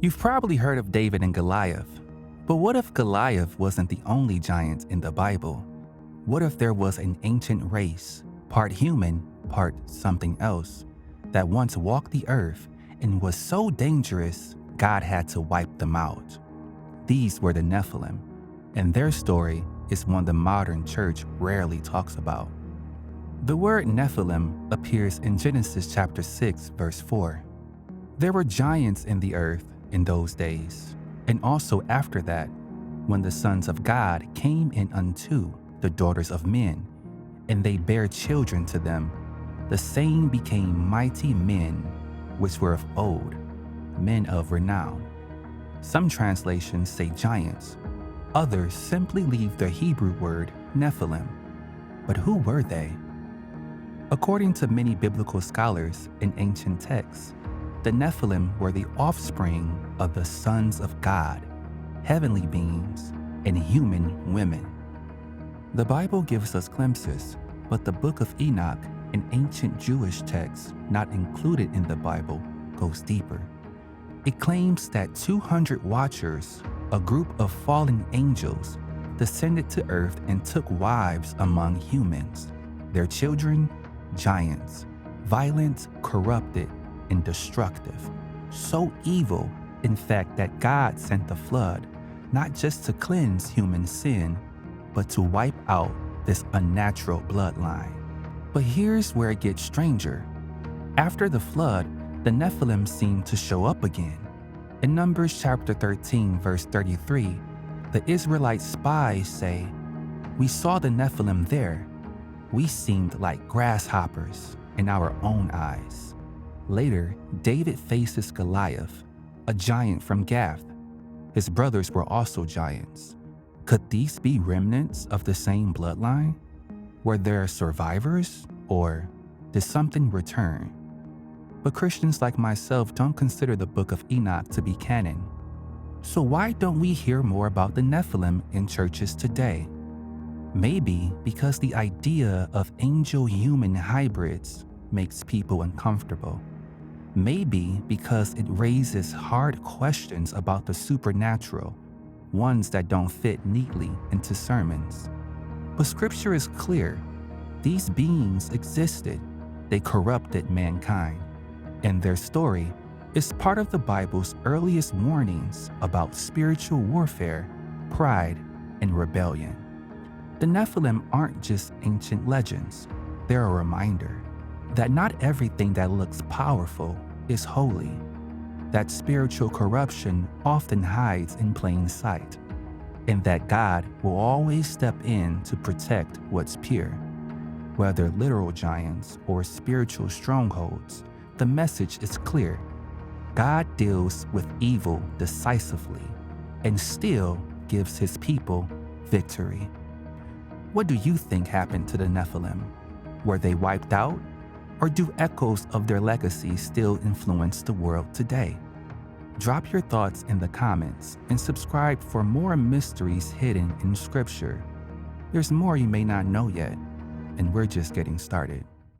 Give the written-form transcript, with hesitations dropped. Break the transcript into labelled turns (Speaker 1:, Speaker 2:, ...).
Speaker 1: You've probably heard of David and Goliath, but what if Goliath wasn't the only giant in the Bible? What if there was an ancient race, part human, part something else, that once walked the earth and was so dangerous God had to wipe them out? These were the Nephilim, and their story is one the modern church rarely talks about. The word Nephilim appears in Genesis chapter 6, verse 4. There were giants in the earth in those days, and also after that, when the sons of God came in unto the daughters of men, and they bare children to them, the same became mighty men, which were of old, men of renown. Some translations say giants, others simply leave the Hebrew word Nephilim. But who were they? According to many biblical scholars in ancient texts, the Nephilim were the offspring of the sons of God, heavenly beings, and human women. The Bible gives us glimpses, but the Book of Enoch, an ancient Jewish text not included in the Bible, goes deeper. It claims that 200 watchers, a group of fallen angels, descended to earth and took wives among humans, their children, giants, violent, corrupted, and destructive. So evil, in fact, that God sent the flood, not just to cleanse human sin, but to wipe out this unnatural bloodline. But here's where it gets stranger. After the flood, the Nephilim seem to show up again. In Numbers chapter 13, verse 33, the Israelite spies say, "We saw the Nephilim there. We seemed like grasshoppers in our own eyes." Later, David faces Goliath, a giant from Gath. His brothers were also giants. Could these be remnants of the same bloodline? Were there survivors, or did something return? But Christians like myself don't consider the Book of Enoch to be canon. So why don't we hear more about the Nephilim in churches today? Maybe because the idea of angel-human hybrids makes people uncomfortable. Maybe because it raises hard questions about the supernatural, ones that don't fit neatly into sermons. But Scripture is clear. These beings existed. They corrupted mankind. And their story is part of the Bible's earliest warnings about spiritual warfare, pride, and rebellion. The Nephilim aren't just ancient legends. They're a reminder that not everything that looks powerful is holy, that spiritual corruption often hides in plain sight, and that God will always step in to protect what's pure. Whether literal giants or spiritual strongholds, the message is clear. God deals with evil decisively and still gives his people victory. What do you think happened to the Nephilim? Were they wiped out? Or do echoes of their legacy still influence the world today? Drop your thoughts in the comments and subscribe for more mysteries hidden in Scripture. There's more you may not know yet, and we're just getting started.